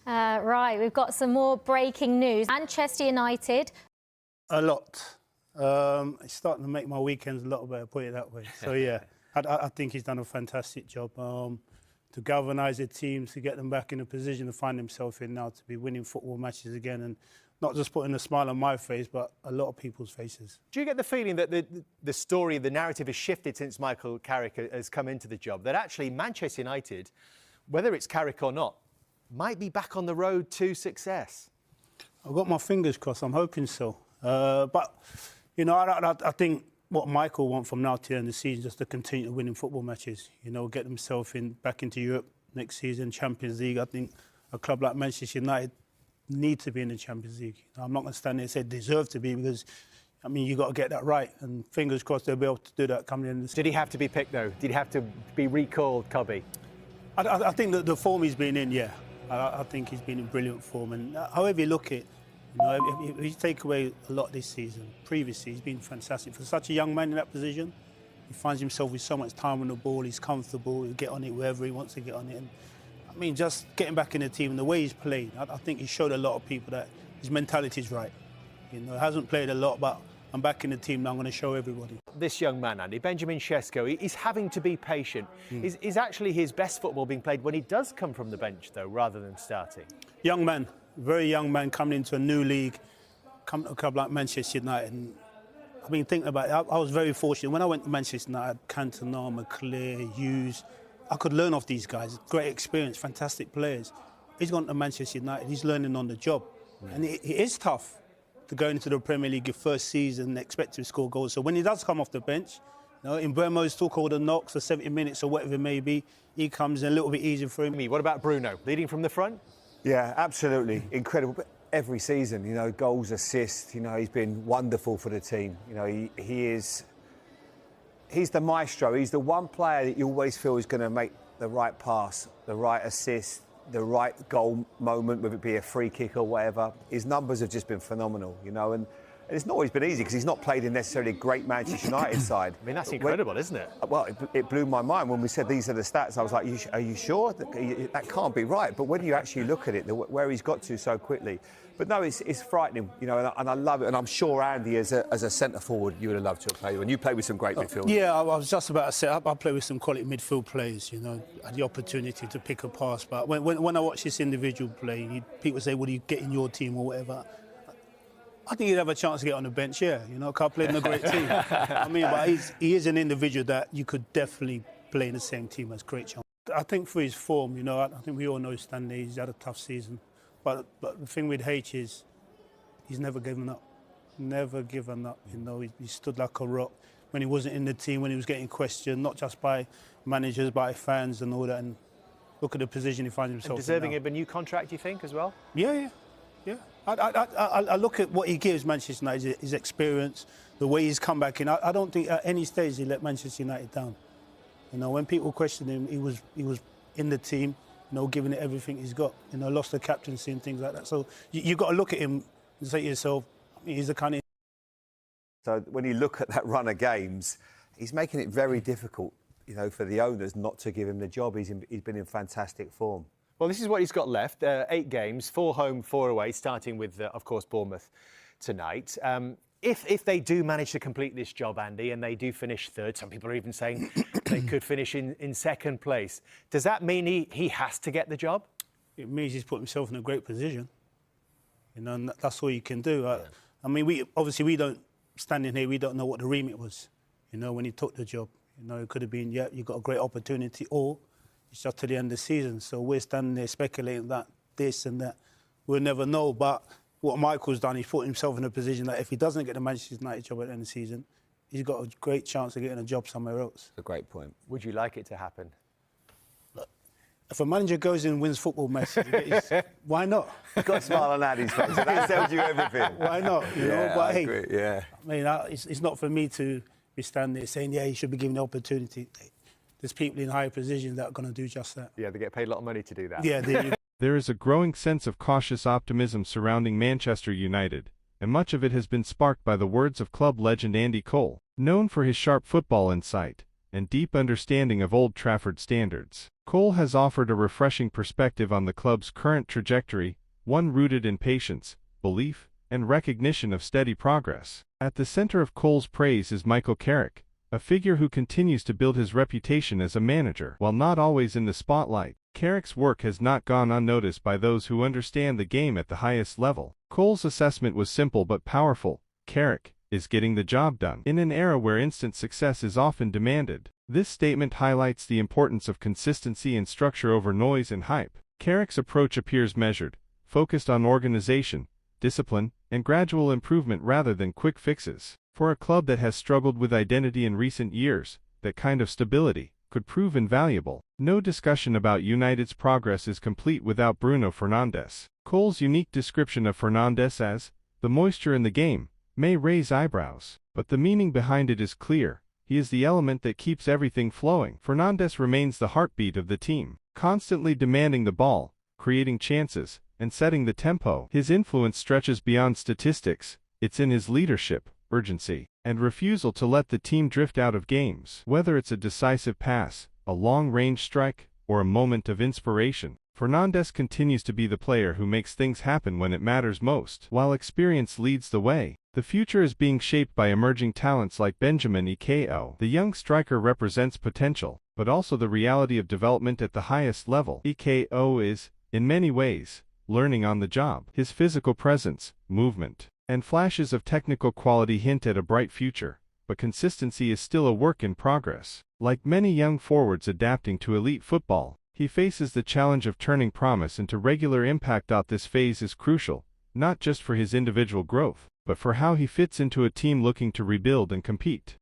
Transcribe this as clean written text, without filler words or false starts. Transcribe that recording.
Right, we've got some more breaking news. Manchester United. A lot. It's starting to make my weekends a lot better, put it that way. So, yeah, I think he's done a fantastic job to galvanise the teams, to get them back in a position to find themselves in now, to be winning football matches again, and not just putting a smile on my face, but a lot of people's faces. Do you get the feeling that the story, the narrative has shifted since Michael Carrick has come into the job, that actually Manchester United, whether it's Carrick or not, might be back on the road to success? I've got my fingers crossed, I'm hoping so. But, you know, I think what Michael wants from now to the end of the season is just to continue winning football matches, you know, get himself back into Europe next season, Champions League. I think a club like Manchester United need to be in the Champions League. I'm not going to stand there and say deserve to be, because, I mean, you've got to get that right. And fingers crossed they'll be able to do that coming in. Did he have to be picked, though? Did he have to be recalled, Cubby? I think that the form he's been in, yeah. I think he's been in brilliant form. And however you look at it, you know, if you take away a lot this season, previously he's been fantastic. For such a young man in that position, he finds himself with so much time on the ball, he's comfortable, he'll get on it wherever he wants to get on it. And, I mean, just getting back in the team and the way he's played, I think he showed a lot of people that his mentality is right. You know, he hasn't played a lot, but I'm back in the team now, I'm going to show everybody. This young man, Andy, Benjamin Sesko, he's having to be patient. Is actually his best football being played when he does come from the bench, though, rather than starting? Young man, very young man coming into a new league, coming to a club like Manchester United. And I mean, thinking about it, I was very fortunate. When I went to Manchester United, Cantona, McClear, Hughes, I could learn off these guys. Great experience, fantastic players. He's gone to Manchester United, he's learning on the job. And it is tough to go into the Premier League your first season and expect to score goals. So when he does come off the bench, you know, in Bremo's took all the knocks for 70 minutes or whatever it may be, he comes in a little bit easier for him. What about Bruno, leading from the front? Yeah, absolutely. Incredible. But every season, you know, goals, assists, you know, he's been wonderful for the team. You know, he's the maestro. He's the one player that you always feel is going to make the right pass, the right assist, the right goal moment, whether it be a free kick or whatever. His numbers have just been phenomenal, you know, and it's not always been easy because he's not played in necessarily a great Manchester United side. I mean, that's incredible, isn't it? Well, it blew my mind when we said these are the stats. I was like, are you sure? That can't be right. But when you actually look at it, where he's got to so quickly. But no, it's frightening, you know, and I love it. And I'm sure, Andy, as a centre-forward, you would have loved to have played with. And you played with some great midfielders. Yeah, I was just about to say, I played with some quality midfield players, you know. I had the opportunity to pick a pass. But when I watch this individual play, people say, would he get in your team or whatever? I think he'd have a chance to get on the bench, yeah. You know, I played in a great team. I mean, but he is an individual that you could definitely play in the same team as. Great chance. I think for his form, you know, I think we all know Stanley, he's had a tough season. But the thing with H is he's never given up. Never given up, you know. He stood like a rock when he wasn't in the team, when he was getting questioned, not just by managers, by fans and all that. And look at the position he finds himself in. Deserving of a new contract, you think, as well? Yeah. I look at what he gives Manchester United, his experience, the way he's come back in. I don't think at any stage he let Manchester United down. You know, when people questioned him, he was in the team, you know, giving it everything he's got. You know, lost the captaincy and things like that. So you've got to look at him and say to yourself, he's the kind of... So when you look at that run of games, he's making it very difficult, you know, for the owners not to give him the job. He's been in fantastic form. Well, this is what he's got left. 8 games, 4 home, 4 away, starting with, of course, Bournemouth tonight. If they do manage to complete this job, Andy, and they do finish third, some people are even saying they could finish in second place. Does that mean he has to get the job? It means he's put himself in a great position. You know, and that's all you can do. Yeah. I mean, we don't, standing here, we don't know what the remit was, you know, when he took the job. You know, it could have been, yeah, you've got a great opportunity, or it's just to the end of the season. So we're standing there speculating that this and that. We'll never know. But what Michael's done, he's put himself in a position that if he doesn't get the Manchester United job at the end of the season, he's got a great chance of getting a job somewhere else. A great point. Would you like it to happen? Look, if a manager goes in and wins football matches, why not? You've got a smile on Andy's face, so that tells you everything. Why not? You know? But I agree, yeah. I mean, it's not for me to be standing there saying, yeah, he should be given the opportunity. There's people in higher positions that are going to do just that. Yeah, they get paid a lot of money to do that. Yeah, There is a growing sense of cautious optimism surrounding Manchester United, and much of it has been sparked by the words of club legend Andy Cole. Known for his sharp football insight, and deep understanding of Old Trafford standards. Cole has offered a refreshing perspective on the club's current trajectory, one rooted in patience, belief, and recognition of steady progress. At the center of Cole's praise is Michael Carrick, a figure who continues to build his reputation as a manager. While not always in the spotlight, Carrick's work has not gone unnoticed by those who understand the game at the highest level. Cole's assessment was simple but powerful: Carrick is getting the job done. In an era where instant success is often demanded, this statement highlights the importance of consistency and structure over noise and hype. Carrick's approach appears measured, focused on organization, discipline, and gradual improvement rather than quick fixes. For a club that has struggled with identity in recent years, that kind of stability could prove invaluable. No discussion about United's progress is complete without Bruno Fernandes. Cole's unique description of Fernandes as the moisture in the game may raise eyebrows, but the meaning behind it is clear. He is the element that keeps everything flowing. Fernandes remains the heartbeat of the team, constantly demanding the ball, creating chances, and setting the tempo. His influence stretches beyond statistics. It's in his leadership, urgency, and refusal to let the team drift out of games. Whether it's a decisive pass, a long-range strike, or a moment of inspiration, Fernandes continues to be the player who makes things happen when it matters most. While experience leads the way, the future is being shaped by emerging talents like Benjamin Eko. The young striker represents potential, but also the reality of development at the highest level. Eko is, in many ways, learning on the job. His physical presence, movement, and flashes of technical quality hint at a bright future, but consistency is still a work in progress. Like many young forwards adapting to elite football, he faces the challenge of turning promise into regular impact. This phase is crucial, not just for his individual growth, but for how he fits into a team looking to rebuild and compete.